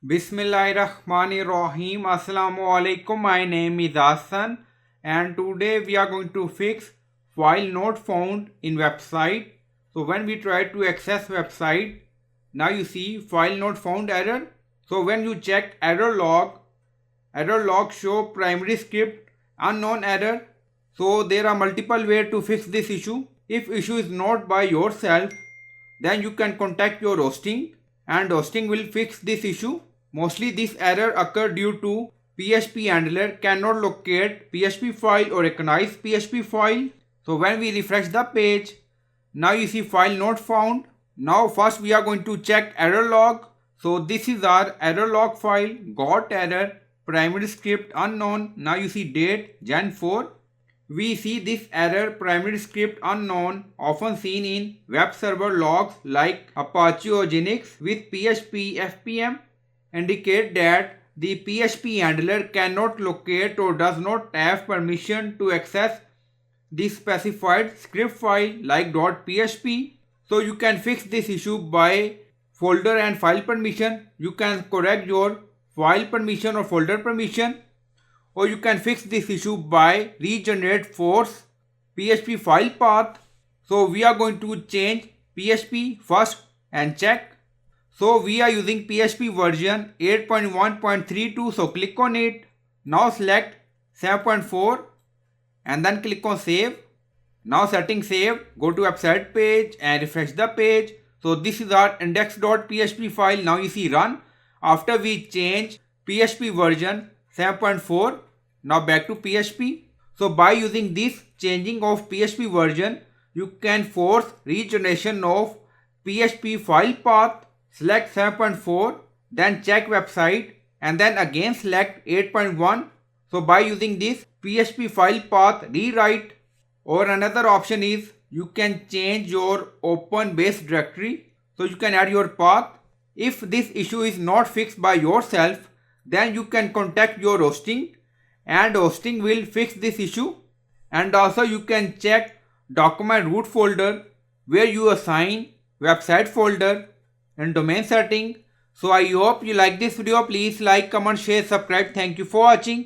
Bismillahirrahmanirrahim. Assalamu alaikum. My name is Hassan and today we are going to fix file not found in website. So when we try to access website, now you see file not found error. So when you check error log show primary script unknown error. So there are multiple ways to fix this issue. If issue is not by yourself, then you can contact your hosting and hosting will fix this issue. Mostly this error occur due to PHP handler cannot locate PHP file or recognize PHP file. So when we refresh the page, now you see file not found. Now first we are going to check error log. So this is our error log file, got error, primary script unknown. Now you see date Jan 4. We see this error primary script unknown often seen in web server logs like Apache or Linux with PHP FPM indicate that the PHP handler cannot locate or does not have permission to access the specified script file like .php. So you can fix this issue by folder and file permission. You can correct your file permission or folder permission, or you can fix this issue by regenerate force PHP file path. So we are going to change PHP first and check. So we are using PHP version 8.1.32. So click on it. Now select 7.4 and then click on save. Now setting saved. Go to website page and refresh the page. So this is our index.php file. Now you see run. After we change PHP version 7.4. Now back to PHP. So by using this changing of PHP version, you can force regeneration of PHP file path. Select 7.4, then check website and then again select 8.1. So by using this PHP file path rewrite, or another option is you can change your open base directory. So you can add your path. If this issue is not fixed by yourself, then you can contact your hosting and hosting will fix this issue. And also you can check document root folder where you assign website folder and domain setting. So I hope you like this video. Please like, comment, share, subscribe. Thank you for watching.